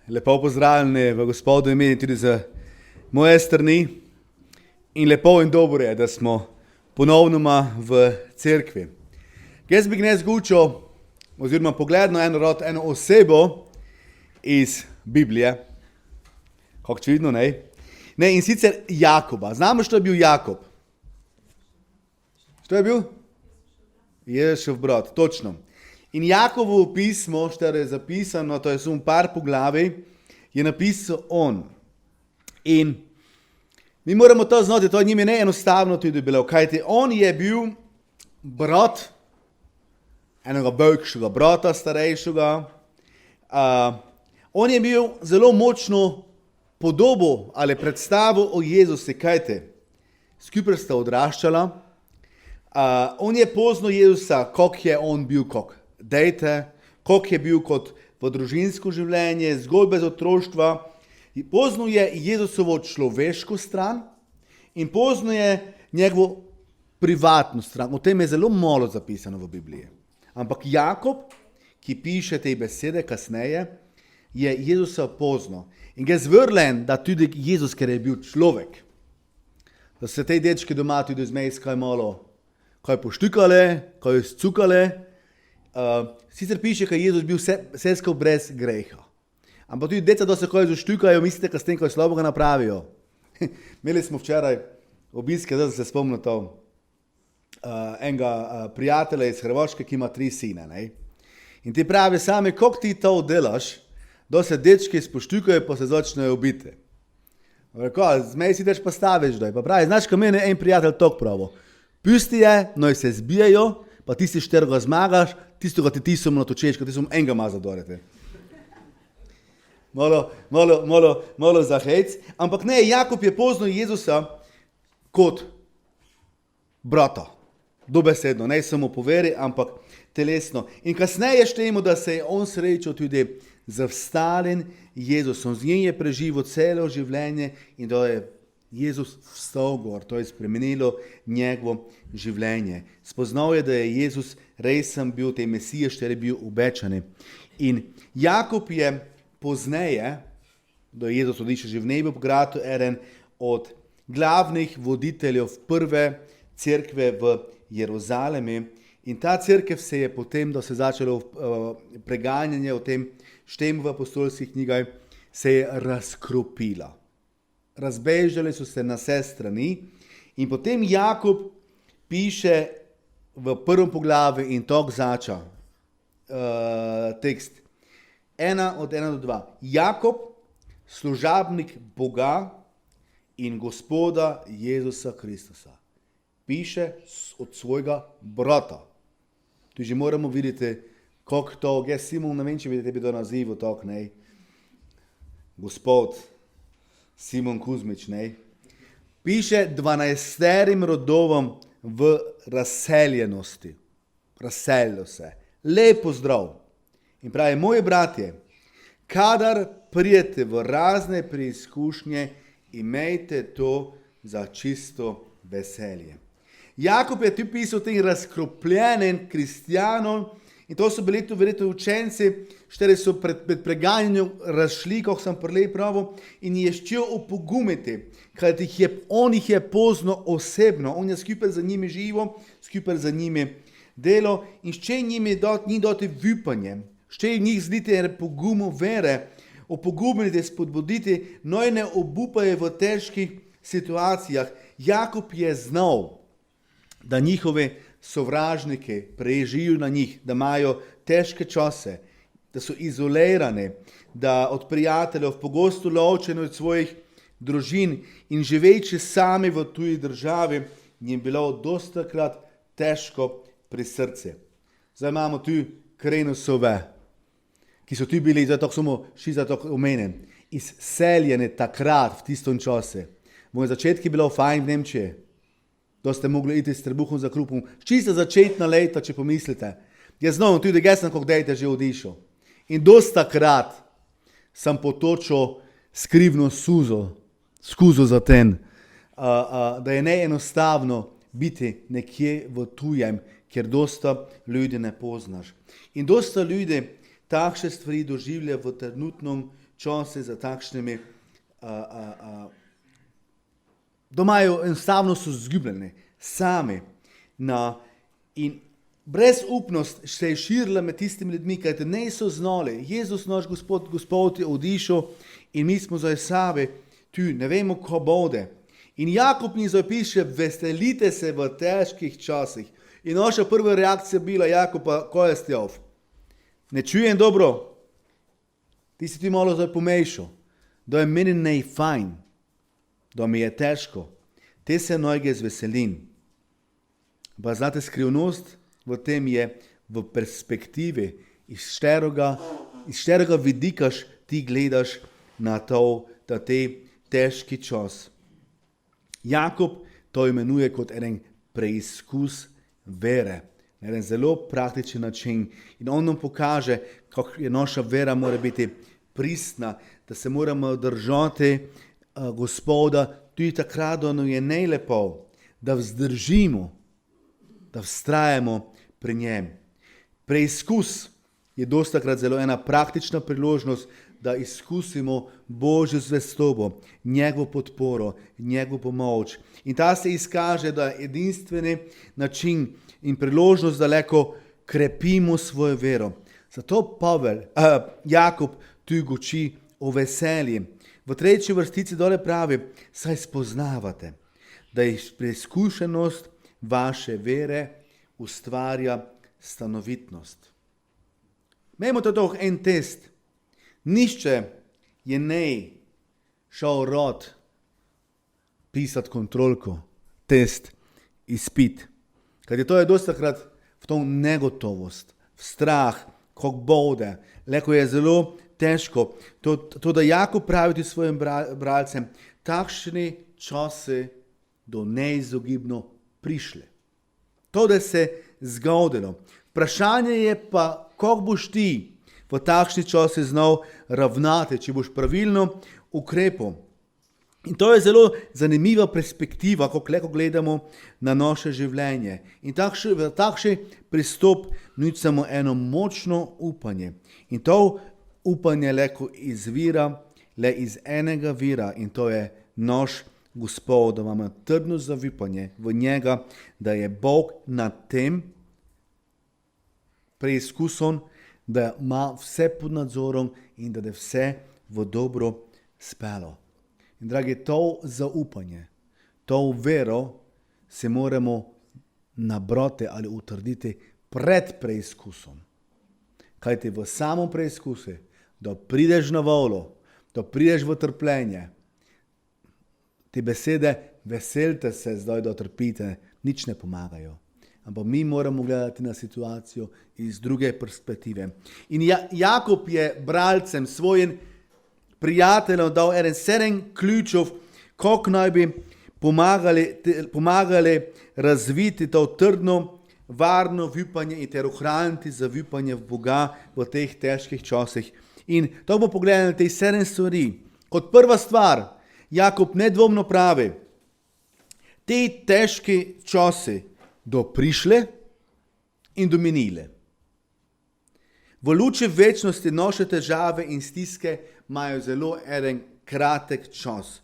Lepo pozdravljeni v Gospodu imeni tudi za moje strani. In lepo in dobro je, da smo ponovnoma v cerkvi. Jaz bi gnes gučal, oziroma pogledal eno osebo iz Biblije. Kako čudno, ne? Ne, in sicer Jakoba. Znamo, što je bil Jakob? Što je bil? Ježev brat, točno. In Jakovo pismo, što je zapisano, to je samo par poglavij, je napisal on. In mi moramo to znati, to njim je neenostavno tudi bilo, kajti on je bil brat enega velikega brata, starejšega. On je bil zelo močno podobo ali predstavo o Jezusi, kajte skupaj sta odraščala. On je poznal Jezusa, kako je on bil kot dejte, kako je bil kot v družinsko življenje, zgodbe z otroštva. Poznal je Jezusovo človeško stran in poznal je njegovo privatno stran. O tem je zelo malo zapisano v Bibliji. Ampak Jakob, ki piše te besede kasneje, je Jezusa poznal. In ga je zvrlen, da tudi Jezus, ker je bil človek. Da se te dečki doma tudi zmej kaj malo kaj poštukale, kaj scukale. Sicer piše, da je Jezus bil vsesko brez greha. Ampak tudi deca, da se kaj zaštukajo, mislite, da s tem kaj slabega napravijo. Imeli smo včeraj obiske, da se spomnim to, enega prijatelja iz Hrvaške, ki ima 3 sine. Ne? In ti pravi sami, kako ti to delaš, da se dečki spoštukajo, pa se začnejo biti. Reko, zmej si teč pa staviš, da je. Pa pravi, znaš, ko meni je en prijatelj tok pravo. Pusti je, noj se zbijajo, pa ti si 4 zmagaš, tisto, ti tisom natočeš, ti som enega maza dorete. Malo za hec. Ampak ne, Jakob je poznal Jezusa kot brata. Dobesedno, ne samo po veri, ampak telesno. In kasneje štejemo, da se je on srečal tudi z vstalim Jezusom. Z njim je preživel celo življenje in da je Jezus vstal gor, to je spremenilo njegovo življenje. Spoznal je, da je Jezus resem bil te Mesije, što je bil obečani. In Jakob je pozneje, da je Jezus odišel že v nebi po gradu, eden od glavnih voditeljev prve cerkve v Jeruzalemi. In ta cerkev se je potem, da se je začelo preganjanje o tem, štem v apostolskih knjigah, se je razkropila. Razbežali so se na vse strani in potem Jakob piše v prvem poglavju in tok zača tekst 1 od 1 do 2. Jakob, služabnik Boga in Gospoda Jezusa Kristusa. Piše od svojega brata. Tu že moramo videti, kako to, jaz Simon, ne vem, če vidite, bi to nazivu tok, ne. Gospod Simon Kuzmič, ne. Piše 12 rodovom v razseljenosti. Razseljo se. Lep pozdrav. In pravi, moji bratje, kadar prijete v razne preizkušnje, imejte to za čisto veselje. Jakob je tu pisal tem razkropljenim kristjanom in to so bili tu verjetno učenci, štiri so pred preganjanjem razšli, kako sem prelej pravo, in je ščel opogumiti, kajti on jih je poznal osebno, on je skupaj za njimi živo, skupaj za njimi delo in šče njimi ni doti vipanje, šče njih zdite pogumu vere, opogumiti, spodbuditi, noj ne obupajo v težkih situacijah. Jakob je znal, da njihove sovražnike prežijo na njih, da imajo težke čase, da so izolirani, da od prijateljev pogosto ločeni od svojih družin in živeči sami v tuji državi, jim bilo dostakrat težko pri srce. Zdaj imamo tu Krenusove, ki so tu bili, zato samo zato omenem, izseljeni takrat v tistom čase. Moj začetki bilo fajn v Nemčiji, da ste mogli iti s trebuhom za krupom. Čisto začetna leta, če pomislite. Jaz znam tudi, da sem, kako dejte, že odišel. In dostakrat sem potočil skrivno skuzo za ten, da je neenostavno biti nekje v tujem, kjer dosta ljudi ne poznaš. In dosta ljudi takšne stvari doživlja v trenutnem času za takšnimi, domajo enostavno so zgubljeni, sami. In brezupnost se je širila med tistimi ljudmi, kajte ne so znali. Jezus, naš Gospod je odišel in mi smo zdaj sami tu, ne vemo, ko bude. In Jakob mi zdaj piše, veselite se v težkih časih. In naša prva reakcija bila, Jakoba, ko je stjav? Ne čujem dobro? Ti si ti malo zdaj pomešal. Da je meni ne fajn, da mi je težko. Te se nojge zveselim. Pa znate, skrivnost v tem je v perspektivi, iz šterega vidikaš ti gledaš na te težki čas. Jakob to imenuje kot en preizkus vere, na en zelo praktičen način. In on nam pokaže, kako je naša vera mora biti pristna, da se moramo držati Gospoda tudi takrat, da nam je nejlepo, da vzdržimo, da vztrajamo pri njem. Preizkus je dostakrat zelo ena praktična priložnost, da izkusimo Božjo zvestobo, njegovo podporo, njegovo pomoč. In ta se izkaže, da je edinstveni način in priložnost, da lahko krepimo svojo vero. Zato Jakob tu goči o veselji. V 3. vrstici dole pravi, saj spoznavate, da je preizkušenost vaše vere ustvarja stanovitnost. Imamo to en test. Nišče je ne šel rod pisati kontrolko, test, izpit. Kajti to je dostakrat v to negotovost, v strah, kako bude, leko je zelo težko. To, da Jakob pravi svojim bralcem, takšni časi do neizogibno prišli. To, da se zgodilo. Vprašanje je pa, kako boš ti v takšni časi znal ravnati, če boš pravilno ukrepal. In to je zelo zanimiva perspektiva, kako gledamo na naše življenje. In takšen pristop nudi samo eno močno upanje. In to upanje lahko izvira le iz enega vira, in to je naš Gospod, da imamo trdno zaupanje v njega, da je Bog nad tem preizkusom, da ima vse pod nadzorom in da je vse v dobro spelo. In dragi, to zaupanje, to vero se moramo nabrati ali utrditi pred preizkusom. Kajti v samom preizkusu, da prideš na volo, da prideš v trpljenje, te besede, veselite se zdaj, da trpite, nič ne pomagajo. Ampak mi moramo gledati na situacijo iz druge perspektive. In Jakob je bralcem, svojim prijateljem dal 7 ključov, kako naj bi pomagali razviti to trdno, varno upanje in ter ohraniti zaupanje v Boga v teh težkih časih. In to bomo pogledali na te 7 stvari. Kot prva stvar, Jakob nedvomno pravi, te težki časi do prišle in do minile. V luči večnosti naše težave in stiske imajo zelo en kratek čas.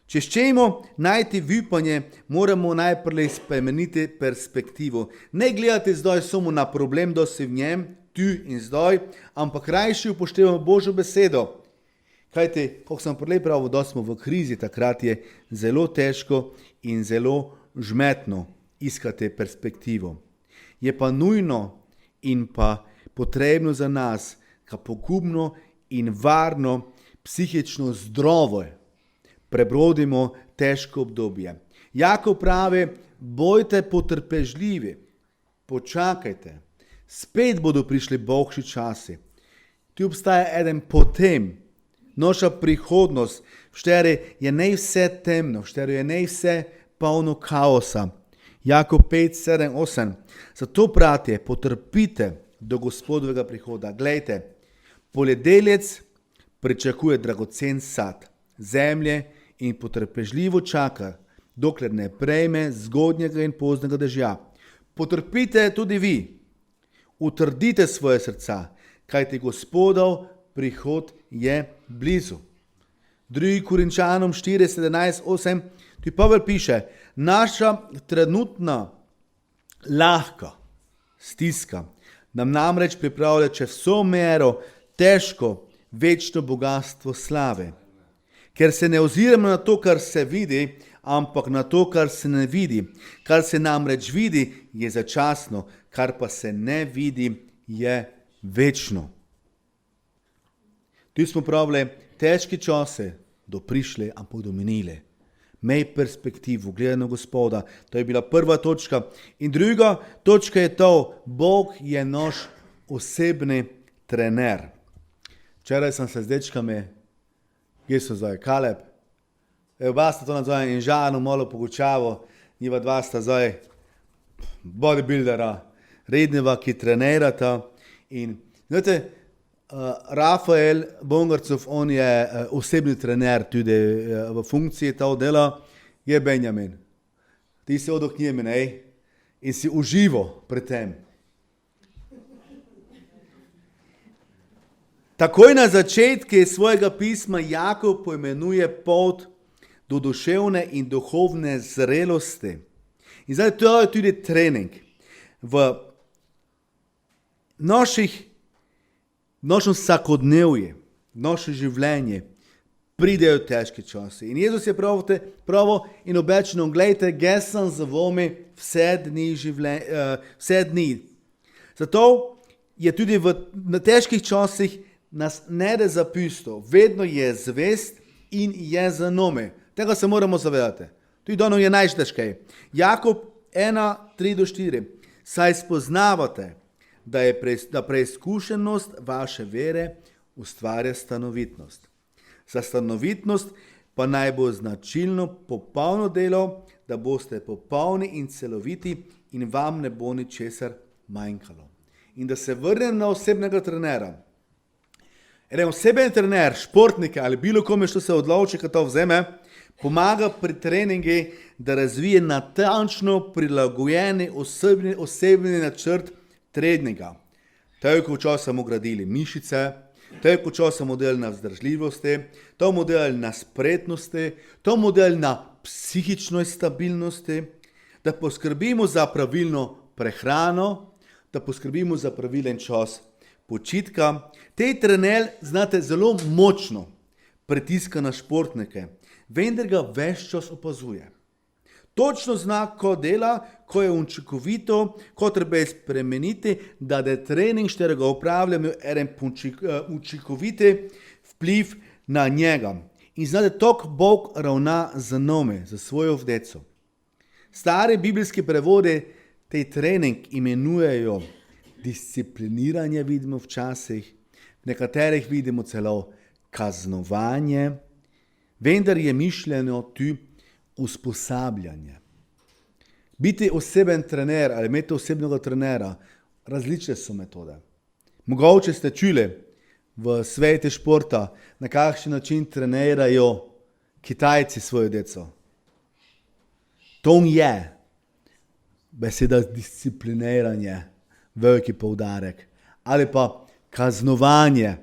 Če želimo najti upanje, moramo najprej spremeniti perspektivo. Ne gledati zdaj samo na problem, da si v njem, tu in zdaj, ampak rajši upoštevamo Božjo besedo. Kajti, kako sem prej pravil, da smo v krizi, takrat je zelo težko in zelo žmetno iskati perspektivo. Je pa nujno in pa potrebno za nas, ka pogumno in varno, psihično zdravo prebrodimo težko obdobje. Jakob pravi, bojte potrpežljivi, počakajte, spet bodo prišli boljši časi. Tu obstaja eden potem, naša prihodnost, v šteri je ne vse temno, v šteri je ne vse polno kaosa. Jakob 5, 7, 8. Zato, bratje, potrpite do Gospodovega prihoda. Glejte, poljedelec pričakuje dragocen sad zemlje in potrpežljivo čaka, dokler ne prejme zgodnjega in poznega dežja. Potrpite tudi vi, utrdite svoje srca, kajti Gospodov prihod je blizu. 2 Korinčanom 4, 17, 8, tu Pavel piše, naša trenutna lahka stiska nam namreč pripravlja čez vso mero težko večno bogatstvo slave. Ker se ne oziramo na to, kar se vidi, ampak na to, kar se ne vidi. Kar se namreč vidi, je začasno, kar pa se ne vidi, je večno. Tu smo pravili, težki čase do prišle, ampak do minile. Mej perspektivu, gledano Gospoda. To je bila prva točka. In druga točka je to, Bog je naš osebni trener. Včeraj sem se z dečkami, kje so zdaj, Kaleb, oba sta to nazvaj in Žanu malo pogučavo, njiva dva sta zdaj bodybuildera, redneva, ki trenirata. In znate, Rafael Bongarcov, on je osebni trener tudi v funkciji tega dela, je Benjamin. Ti si odok njemi, in si uživo pri tem. Takoj na začetku svojega pisma Jakov poimenuje pot do duševne in duhovne zrelosti. In zdaj to je tudi trening. V našem vsakodnevju, naše življenje pridejo težki časi. In Jezus je pravo in obečeno, gledajte, jaz sem z vami vse dni. Zato je tudi na težkih časih nas ne da zapusto, vedno je zvest in je za nami. Tega se moramo zavedati. Tudi danes je najtežkej. Jakob 1, 3-4. Saj spoznavate, da preizkušenost vaše vere ustvarja stanovitnost. Za stanovitnost pa naj bo značilno popolno delo, da boste popolni in celoviti in vam ne bo ničesar manjkalo. In da se vrnem na osebnega trenera. Oseben trener, športnika ali bilo kome, što se odloči, ko to vzeme, pomaga pri treningu, da razvije natančno prilagojeni osebni načrt treninga. Toliko časa smo gradili mišice, toliko časa smo delali na vzdržljivosti, to model na spretnosti, to model na psihičnoj stabilnosti, da poskrbimo za pravilno prehrano, da poskrbimo za pravilen čas počitka. Tej trener, znate, zelo močno pritiska na športnike, vendar ga ves čas opazuje. Točno zna, ko dela, ko je učinkovito, ko treba spremeniti, da je trening, šterega upravljamo, en učinkoviti vpliv na njega. In znate, tok Bog ravna za nami, za svojo vdeco. Stari biblijski prevodi tej trening imenujejo discipliniranje, vidimo včasih, v nekaterih vidimo celo kaznovanje, vendar je mišljeno tu usposabljanje. Biti oseben trener ali imeti osebnega trenera, različne so metode. Mogoče ste čuli v svete športa, na kakšen način trenirajo Kitajci svojo deco. To je beseda discipliniranje, veliki poudarek. Ali pa kaznovanje.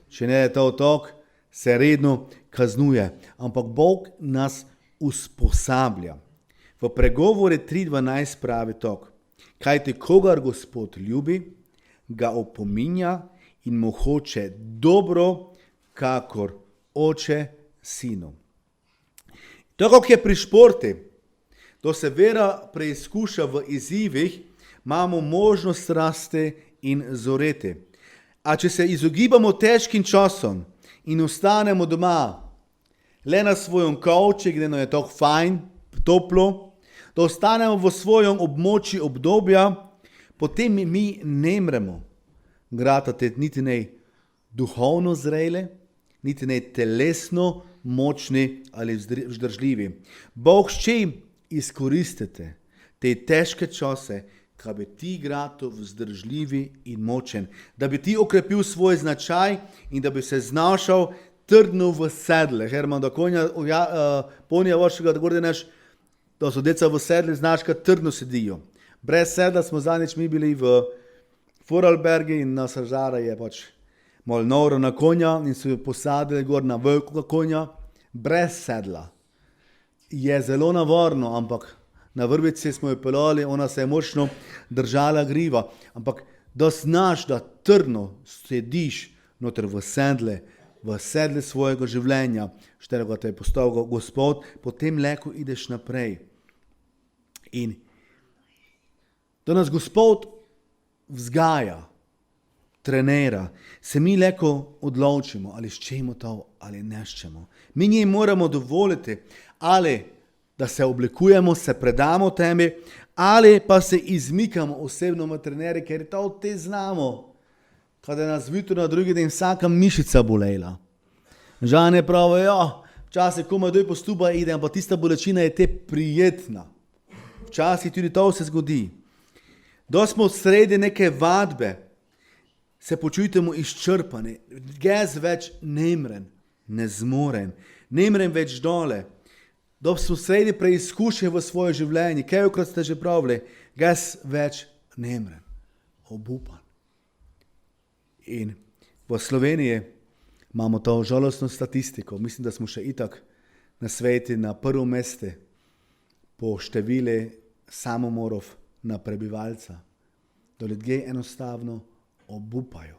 Če ne je to otok, se redno kaznuje. Ampak Bog nas usposablja. V pregovore 3.12 pravi tok. Kajti kogar Gospod ljubi, ga opominja in mu hoče dobro, kakor oče sinu. Tako kot je pri športi, da se vera preizkuša v izzivih, imamo možnost rasti in zoreti. A če se izogibamo težkim časom in ostanemo doma, le na svojem kavču, gdje nam je to fajn, toplo, da ostanemo v svojem območju obdobja, potem mi ne moremo gratati niti ne duhovno zrele, niti ne telesno močni ali vzdržljivi. Bog še izkoristite te težke čase, da bi ti grato vzdržljivi in močen, da bi ti okrepil svoj značaj in da bi se znašal trdno v sedle. Herman, da ponija vašega, da gordinaš, da so deca v sedli, znaš, kad trdno sedijo. Brez sedla smo zadnjič mi bili v Vorarlbergi in na Sažara je pač malo noro na konja in so jo posadili gor na velikega konja, brez sedla. Je zelo navorno, ampak na vrvici smo jo peljali, ona se je močno držala griva, ampak da znaš, da trdno sediš noter v sedle svojega življenja, šterega te je postavil Gospod, potem leko ideš naprej. In da nas Gospod vzgaja, trenira, se mi leko odločimo, ali ščemo to, ali ne ščemo. Mi njej moramo dovoliti, ali da se oblikujemo, se predamo temi, ali pa se izmikamo osebnemu trenerju, ker to te znamo. Kada nas jutro na drugi dan vsaka mišica bolela. Žane pravi, včasih komaj doj postupa ide, ampak tista bolečina je te prijetna. Včasih tudi to se zgodi. Da smo sredi neke vadbe, se počutimo izčrpani, jaz več ne mrem, ne zmorem, ne mrem več dole. Da smo sredi preizkušnje v svoje življenje, kajkrat ste že pravili, jaz več ne mrem, obupan. In v Sloveniji imamo to žalostno statistiko, mislim, da smo še itak na svetu na prvem mestu po številu samomorov na prebivalca, da ljudje enostavno obupajo,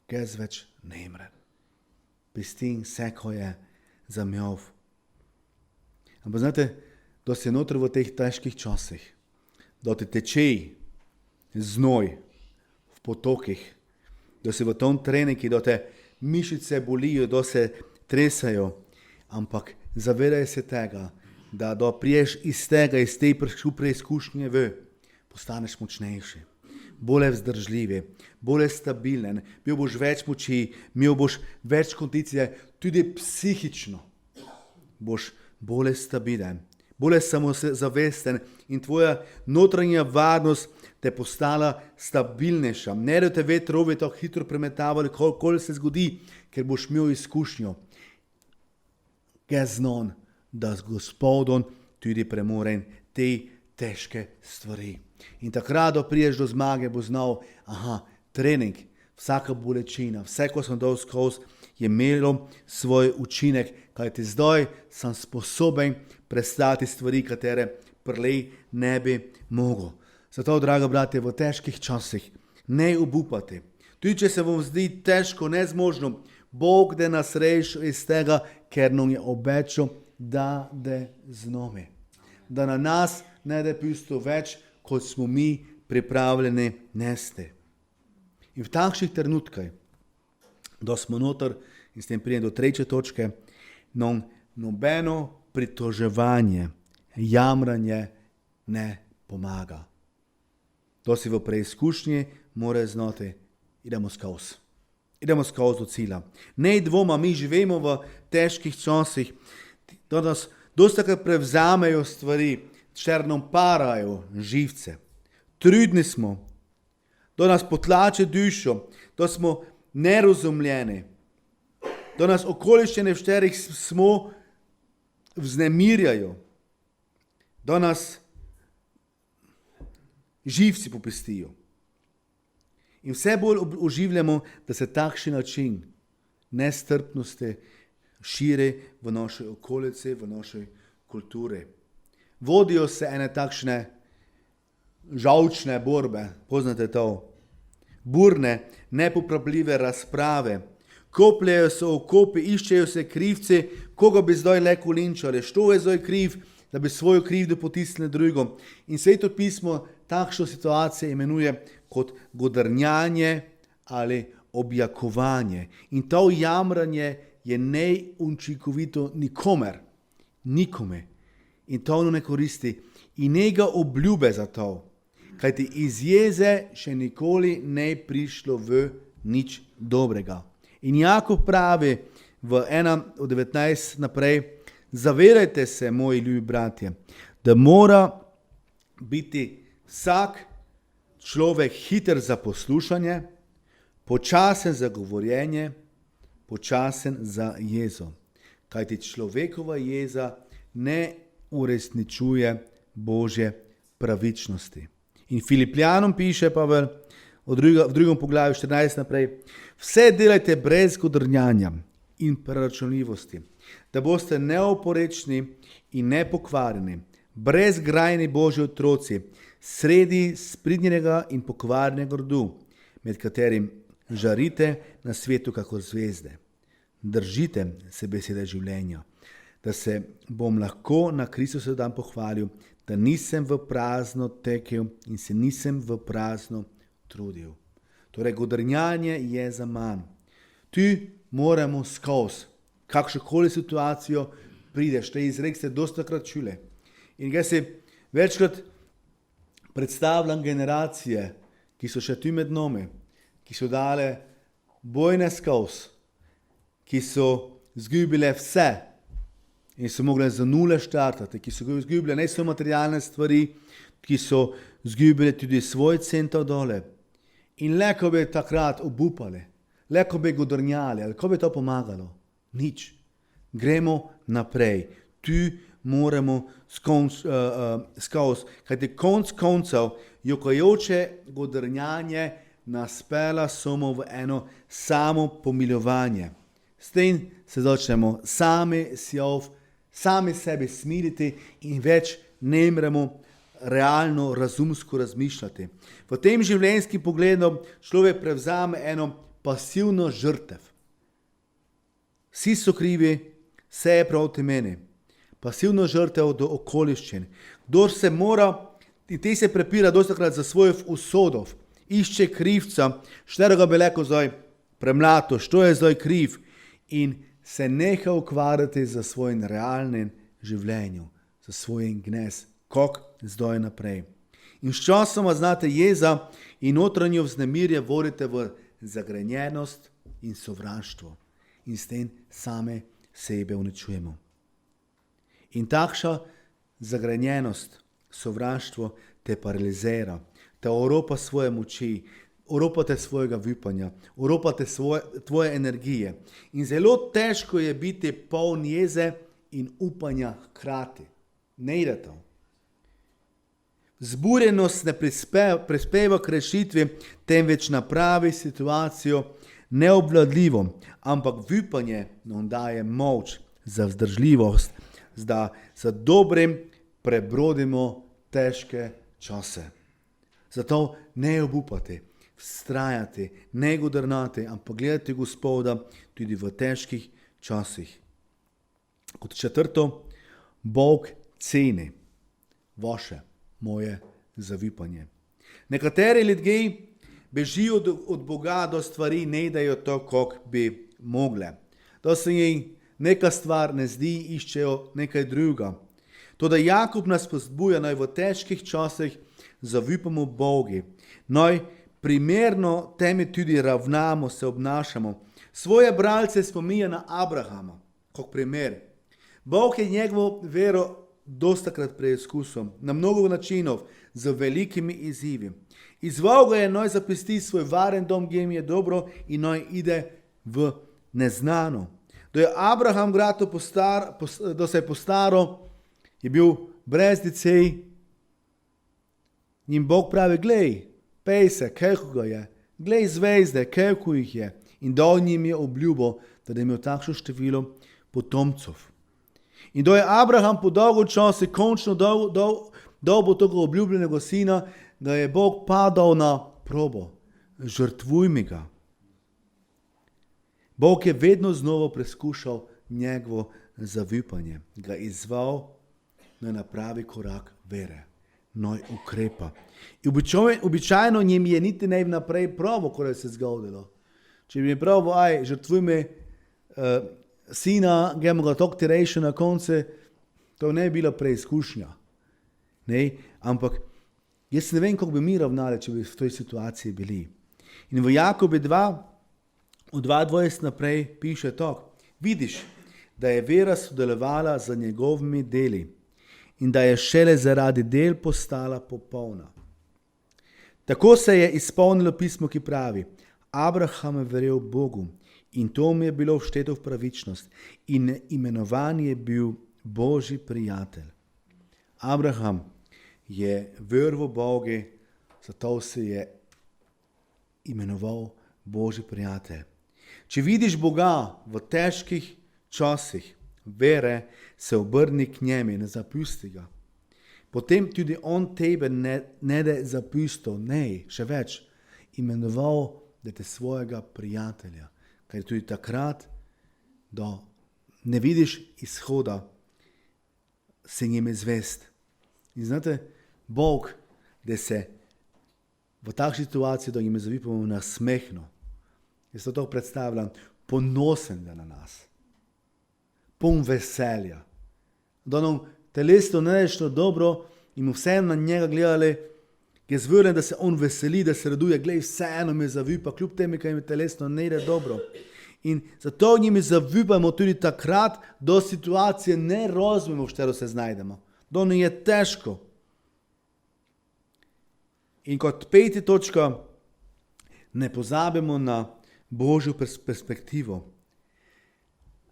jaz več ne mrem. Pistim vse, ko je zamjov. Ampak znate, da si noter v teh težkih časih, da ti teče znoj v potokih, da si v tom treningu, da te mišice bolijo, da se tresajo, ampak zavedaj se tega, da priješ iz tega, iz te preizkušnje postaneš močnejši, bolj vzdržljivi, bolj stabilen, bil boš več moči, imel boš več kondicije, tudi psihično boš bolj stabilen, bolj samozavesten in tvoja notranja varnost te postala stabilnejša. Ne da te vetrovi tako hitro premetavali, koliko se zgodi, ker boš imel izkušnjo. Jaz znam, da z Gospodom tudi premorem te težke stvari. In takrat, da priješ do zmage, bo znal, trening, vsaka bolečina, vse, ko sem dal skozi, je imelo svoj učinek, kajti zdaj sem sposoben prestati stvari, katere prej ne bi mogel. Zato, draga bratje, v težkih časih ne obupate. Tudi, če se vam zdi težko, nezmožno, Bog da nas reši iz tega, ker nam je obećal, da z nami. Da na nas ne da pusto več, kot smo mi pripravljeni nesti. In v takšnih trenutkih, da smo noter, in s tem pridem do tretje točke, nobeno pritoževanje, jamranje ne pomaga. To si v preizkušnji mora znati, idemo skozi. Idemo skozi do cilja. Ne dvoma, mi živimo v težkih časih, da nas dostakrat prevzamejo stvari, črnom parajo živce. Trudni smo, da nas potlače dušo, da smo nerazumljeni, da nas okoliščine, v katerih smo, vznemirjajo, da nas živci popestijo. In vse bolj oživljamo, da se takšen način nestrpnosti širi v naše okolice, v naše kulture. Vodijo se ene takšne žalčne borbe, poznate to, burne, nepopravljive razprave, kopljajo se okopi, iščejo se krivci, koga bi zdaj leko linčali, što je zdaj kriv, da bi svojo krivdo potisnili drugom. In Sveto pismo takšno situacijo imenuje kot godrnjanje ali objakovanje. In to jamranje je neučinkovito nikome. In to ne koristi. In njega obljube za to. Kajti iz jeze še nikoli ne prišlo v nič dobrega. In Jakob pravi v 1:19 naprej, zavedajte se, moji ljubi bratje, da mora biti vsak človek hiter za poslušanje, počasen za govorjenje, počasen za jezo. Kajti človekova jeza ne uresničuje Božje pravičnosti. In Filipljanom piše Pavel v drugem poglavju 14 naprej. Vse delajte brez godrnjanja in preračunljivosti, da boste neoporečni in nepokvarjeni, brezgrajni Božji otroci, sredi spridnjenega in pokvarjenega rodu, med katerim žarite na svetu kako zvezde. Držite se besede življenja, da se bom lahko na Kristusov dan pohvalil, da nisem v prazno tekel in se nisem v prazno trudil. Torej, godrnjanje je za manj. Tu moramo skozi kakšnokoli situacijo prideš. Te izrek ste dostakrat čuli. In ga si večkrat predstavljam generacije, ki so še tu med nami, ki so dale bojne skozi, ki so zgubile vse in so mogli za nule štartati, ki so zgubile ne samo materialne stvari, ki so zgubile tudi svoj centov dole. In leko bi takrat obupali, leko bi godrnjali, ali ko bi to pomagalo? Nič. Gremo naprej. Tu moramo skozi, kajti konc koncev jokajoče godrnjanje nas pela samo v eno samo pomilovanje. S tem se začnemo sami sebi smiliti in več ne moremo realno, razumsko razmišljati. V tem življenjskim pogledu človek prevzame eno pasivno žrtev. Vsi so krivi, vse je proti meni. Pasivno žrtev do okoliščin. Kdor se mora, in te se prepira dostakrat za svojo usodo, išče krivca, šterega bi rekel zdaj premlato, što je zdaj kriv, in se neha ukvarjati za svojim realnim življenjem, za svojim gnez, kak zdaj naprej. In sčasoma znate jeza in notranjo vznemirje vodite v zagrenjenost in sovraštvo. In s tem same sebe uničujemo. In takša zagrenjenost, sovraštvo te paralizira, te oropa svoje moči, oropa te svojega vipanja, oropa te tvoje energije. In zelo težko je biti poln jeze in upanja hkrati. Ne ide to. Zburjenost ne prispeva k rešitvi, temveč napravi situacijo neobvladljivo, ampak vipanje nam daje moč za vzdržljivost, da za dobrim prebrodimo težke čase. Zato ne obupati, vztrajati, ne godrnati, ampak gledati Gospoda tudi v težkih časih. Kot četrto, Bog ceni vaše, moje zavipanje. Nekateri ljudje bežijo od Boga do stvari, ne dajo to, kako bi mogle. Da se jim neka stvar ne zdi, iščejo nekaj druga. Toda Jakub nas pozbuja, naj v težkih časih zavipamo Bogu, naj primerno temi tudi ravnamo, se obnašamo. Svoje bralce spominja na Abrahama, kot primer. Bog je njegovo vero dostakrat preizkusil, na mnogo načinov, z velikimi izzivi. Izval ga je, naj zapusti svoj varen dom, kjer jim je dobro, in naj ide v neznano. Da je Abraham da se je postaral, je bil brez dicej, in Bog pravi, glej, pej se, koliko ga je, glej zvezde, koliko jih je, in dal njim je obljubo, da je imel takšno število potomcev. In da je Abraham po dolgo času končno dobil tega obljubljenega sina, da je Bog padal na probo. Žrtvuj mi ga. Bog je vedno znova preskušal njegovo zavipanje, ga izzval, naj napravi korak vere, naj ukrepa. In običajno njim je niti ne naprej pravo, ko je se zgodilo. Če bi mi pravo, žrtvuj mi sina, gremo ga tok ti reši na konce, to ne bi bila preizkušnja. Ne? Ampak jaz ne vem, kako bi mi ravnali, če bi v tej situaciji bili. In v Jakobi 2, od 22 naprej piše to. Vidiš, da je vera sodelovala z njegovimi deli in da je šele zaradi del postala popolna. Tako se je izpolnilo pismo, ki pravi, Abraham je verjel Bogu in to mu je bilo všteto v pravičnost in imenovan je bil Božji prijatelj. Abraham je veril v Boga, zato se je imenoval Božji prijatelj. Če vidiš Boga v težkih časih vere, se obrni k njemu, ne zapusti ga. Potem tudi on tebe ne da zapustil, ne, še več, imenoval da te svojega prijatelja, ker tudi takrat, da ne vidiš izhoda, se njim je zvest. In znate, Bog, da se v takšni situaciji, da jim je zavipamo nasmehno, jaz to predstavljam, ponosen da na nas, poln veselja, da nam telesno ne nešto dobro in vsem na njega gledali, je zvrlen, da se on veseli, da se raduje, glej, vseeno me zavipa, kljub temi, kaj mi telesno ne ide dobro. In zato njimi zavipamo tudi takrat, da situacije ne razumemo, v katero se znajdemo, da nam je težko. In kot 5. točka, ne pozabimo na Božjo perspektivo.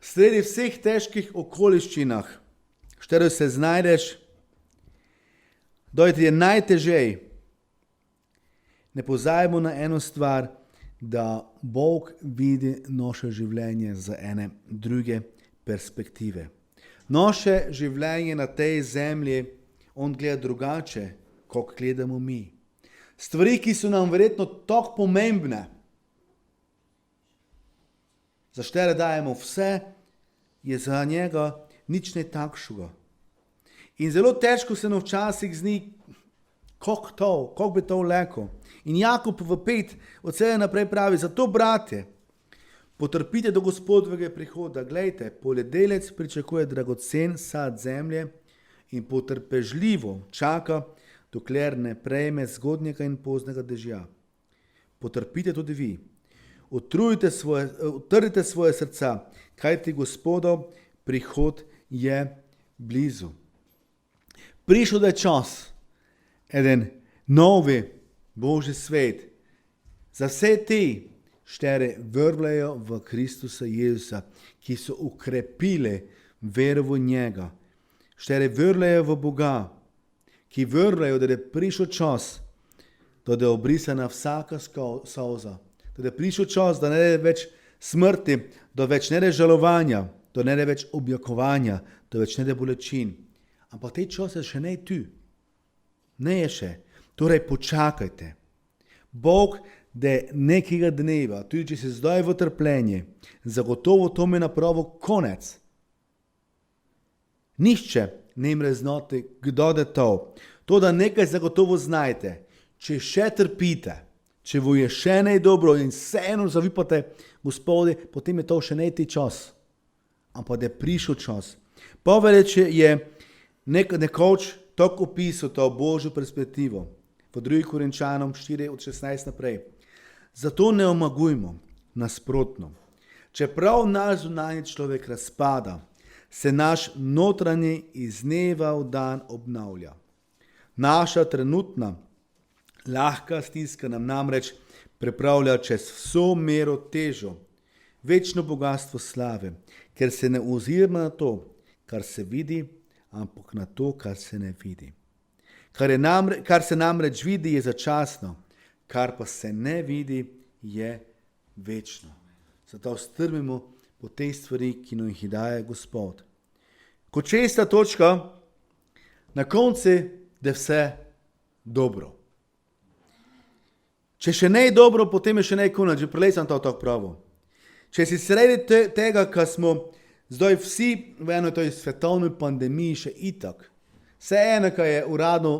Sredi vseh težkih okoliščinah, v katero se znajdeš, da ti je najtežej, ne pozabimo na eno stvar, da Bog vidi naše življenje z ene druge perspektive. Naše življenje na tej zemlji, on gleda drugače, kot gledamo mi. Stvari, ki so nam verjetno tako pomembne, za katere dajemo vse, je za njega nič ne takšnega. In zelo težko se nam včasih zdi, kako bi to vlekel. In Jakub v 5 od 7 naprej pravi, zato bratje, potrpite do Gospodovega prihoda. Glejte, poljedelec pričakuje dragocen sad zemlje in potrpežljivo čaka, dokler ne prejme zgodnjega in poznega dežja. Potrpite tudi vi. Utrite svoje srca, kajti Gospodov prihod je blizu. Prišel je čas, eden novi Božji svet, za vse te, štere vrvljajo v Kristusa Jezusa, ki so ukrepile vero v njega, štere vrvljajo v Boga, ki vrvljajo, da je prišel čas, da je obrisana vsaka solza, da je prišel čas, da ne je več smrti, da več ne je žalovanja, da ne je več objokovanja, da več ne je bolečin. Ampak te čase še ne je tu. Ne je še. Torej počakajte. Bog, da nekega dneva, tudi če se zdaj v trpljenje, zagotovo to me napravo konec. Nihče ne more znati, kdo je to. To, da nekaj zagotovo znajte, če še trpite, če vo je še ne dobro in vseeno zavipate Gospodi, potem je to še ne ti čas. Ampak da je prišel čas. Povedeč je nekoč tako opisal to Božjo perspektivo. V 2. Korinčanom 4 od 16 naprej. Zato ne omagujmo, nasprotno. Čeprav naš zunanji človek razpada, se naš notranji iz dneva v dan obnavlja. Naša trenutna lahka stiska nam namreč prepravlja čez vso mero težo, večno bogastvo slave, ker se ne ozirma na to, kar se vidi, ampak na to, kar se ne vidi. Kar se namreč vidi, je začasno, kar pa se ne vidi, je večno. Zato strmimo po tej stvari, ki nam jih daje Gospod. Kot 6. točka, na koncu, da je vse dobro. Če še ne je dobro, potem je še ne konec, že prelej sem to tako pravo. Če si sredi tega, kar smo zdaj vsi v eno toj svetovni pandemiji še itak, vseeno, kaj je uradno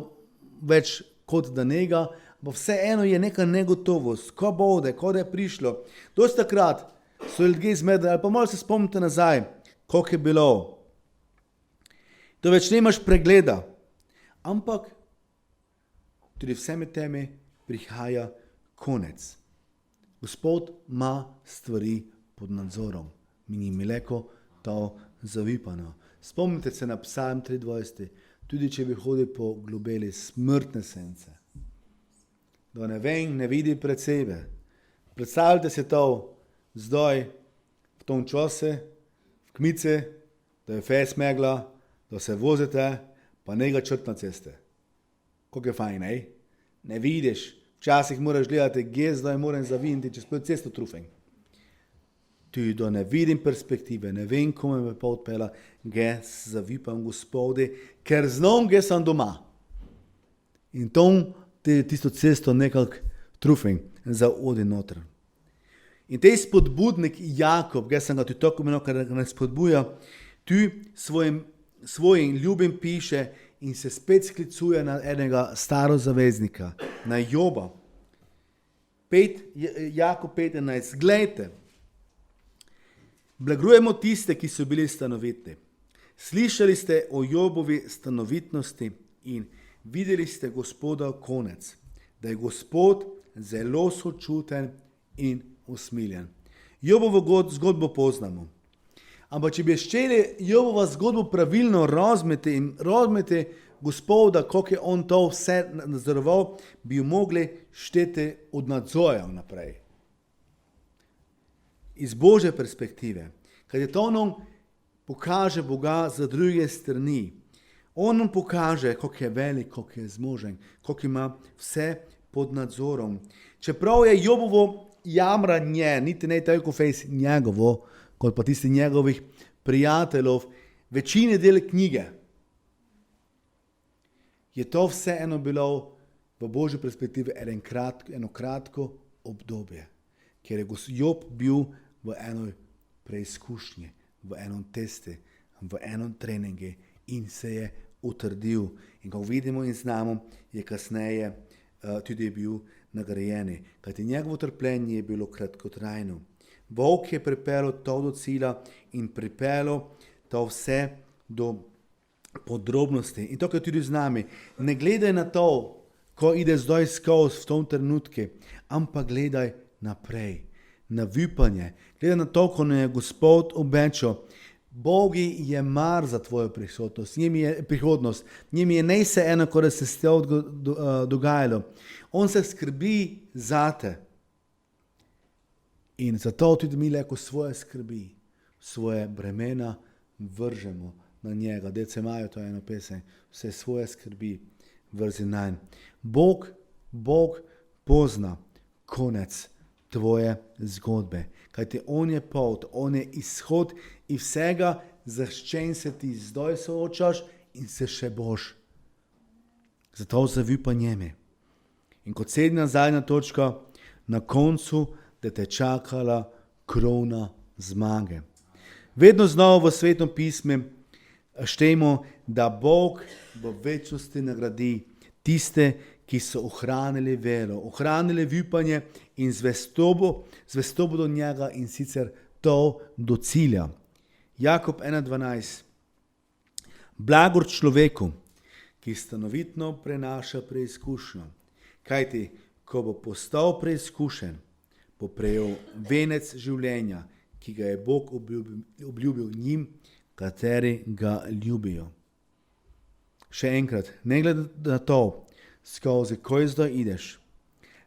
več kot da njega, pa vseeno je neka negotovost, ko bode, ko da je prišlo. Dosti takrat so ljudje zmedeni, ali pa malo se spomnite nazaj, koliko je bilo. Da več nemaš pregleda. Ampak tudi vsemi temi prihaja konec. Gospod ima stvari pod nadzorom. Mi njim leko to zavipano. Spomnite se na Psalm 23, tudi če bi hodil po globeli smrtne sence. Da ne vem, ne vidi pred sebe. Predstavljate se to zdaj, v tom čase, v kmice, da je fes megla, da se vozite, pa nega črt na ceste. Kako je fajn, ne? Ne vidiš, Včasih moraš gledati, gdje zdaj moram zaviniti, čez pol cesto trufem. Tu da ne vidim perspektive, ne vem, kome me pa odpela, gdje zavipam Gospode, ker znam, gdje sem doma. In tisto cesto nekako trufem za odi noter. In tej spodbudnik Jakob, gdje sem ga tudi tako imenoval, ker ga ne spodbuja, tu svojim ljubim piše in se spet sklicuje na enega starozaveznika, na Joba. Jakob 5:11. Glejte, blagrujemo tiste, ki so bili stanovitni. Slišali ste o Jobovi stanovitnosti in videli ste Gospoda konec, da je Gospod zelo sočuten in usmiljen. Jobovo zgodbo poznamo. Ampak če bi ščeli Jobovo zgodbo pravilno razmeti Gospoda, kako je on to vse nadzoroval, bi jo mogli šteti od nadzora naprej. Iz Božje perspektive. Kad je to on pokaže Boga za druge strani. On nam pokaže, kako je velik, kako je zmožen, kako ima vse pod nadzorom. Čeprav je Jobovo jamranje, niti ne toliko fejs njegovo, kot pa tisti njegovih prijateljev, večini del knjige, je to vseeno bilo v Božji perspektivi eno kratko obdobje, ker je Job bil v enoj preizkušnji, v enom testi, v enom treningu in se je utrdil. In ko vidimo in znamo, je kasneje tudi bil nagrajen. Kajti njegovo trpljenje je bilo kratkotrajno. Bog je pripeljal to do cilja in pripeljal to vse do podrobnosti. In to je tudi z nami. Ne gledaj na to, ko ide zdaj skozi v tom trenutku, ampak gledaj naprej, na vipanje. Gledaj na to, ko nam je Gospod obečal. Bogi je mar za tvojo prihodnost. Njim je ne se eno, ko se s tem dogajalo. On se skrbi zate. In zato tudi mi lahko svoje skrbi, svoje bremena vržemo na njega. Dece imajo to eno pesem. Vse svoje skrbi vrzi nanj. Bog pozna konec tvoje zgodbe. Kajti on je pot, on je izhod in vsega, zaščen se ti zdaj soočaš in se še boš. Zato zavipaj njeme. In kot zadnja točka, na koncu, da te čakala krona zmage. Vedno znova v Svetem pismu štejemo, da Bog v večnosti nagradi tiste, ki so ohranili vero, ohranili vipanje in zvestobo do njega in sicer to do cilja. Jakob 1:12. Blagor človeku, ki stanovitno prenaša preizkušnjo. Kajti, ko bo postal preizkušen, bo prejel venec življenja, ki ga je Bog obljubil njim, kateri ga ljubijo. Še enkrat, ne glede na to, skozi kaj zdaj ideš.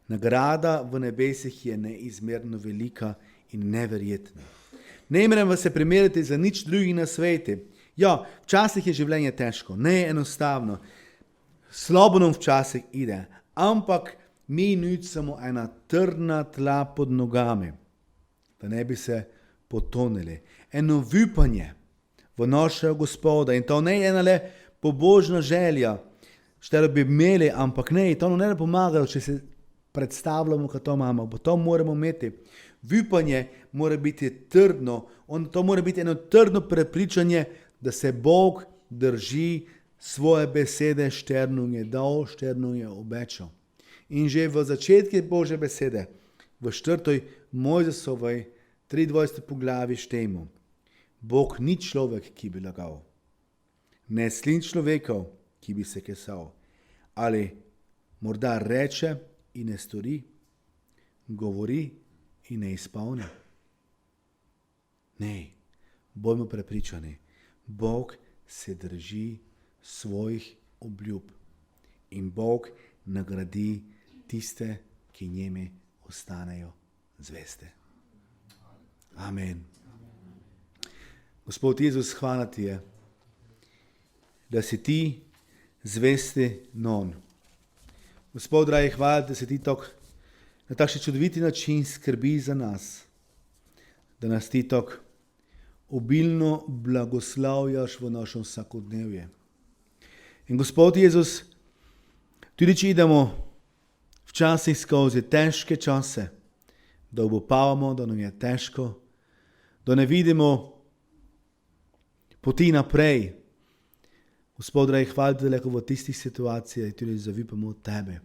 Nagrada v nebesih je neizmerno velika in neverjetna. Ne morem se primerjati za nič drugih na svetu. Ja, včasih je življenje težko, ne enostavno. Slabo nam včasih ide, ampak mi nucamo ena trdna tla pod nogami, da ne bi se potonili. Eno vipanje v našega Gospoda in to ne je ena le pobožna želja, štelo bi imeli, ampak ne, to nam ne pomaga, če se predstavljamo, kako to imamo, bo to moramo imeti. Vipanje mora biti trdno, to mora biti eno trdno prepričanje, da se Bog drži svoje besede, šternu je dal, šternu je obečal. In že v začetku Božje besede, v 4. Mojzesovej 23. poglavi štejmo. Bog ni človek, ki bi lagal. Ne slin človekov, ki bi se kesal. Ali morda reče in ne stori, govori in ne izpolni. Ne, bojmo prepričani. Bog se drži svojih obljub in Bog nagradi tiste, ki njemi ostanejo zveste. Amen. Gospod Jezus, hvala ti je, da si ti zvesti non. Gospod, dragi, hvala, da se ti na takšen čudoviti način skrbi za nas, da nas ti obilno blagoslavljaš v našem vsakodnevje. In Gospod Jezus, tudi če idemo včasih skozi težke čase, da obupavamo, da nam je težko, da ne vidimo poti naprej. Gospod, dragi, hvala, da lahko v tistih situacijah tudi zavipamo od tebe,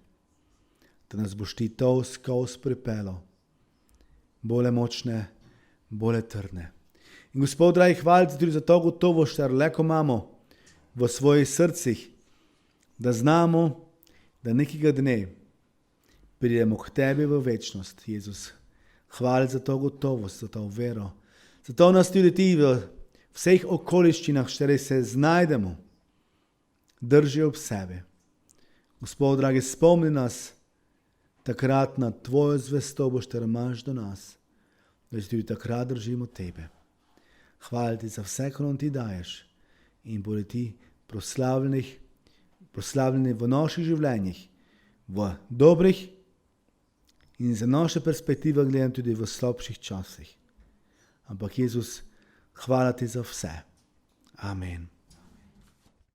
da nas boš ti to skozi pripeljal, bolj močne, bolj trdne. In Gospod, dragi, hvala tudi za to gotovost, kar lahko imamo v svojih srcih, da znamo, da nekega dne pridemo k tebi v večnost, Jezus. Hvala za to gotovost, za to vero. Zato nas tudi ti v vseh okoliščinah, v katerih se znajdemo, drži ob sebe. Gospod, dragi, spomni nas takrat na tvojo zvestobo, kar imaš do nas, da se tudi takrat držimo tebe. Hvala ti za vse, kar nam ti daješ, in bodi ti proslavljeni v naših življenjih, v dobrih in za naše perspektive gledam tudi v slabših časih. Ampak Jezus, hvala ti za vse. Amen.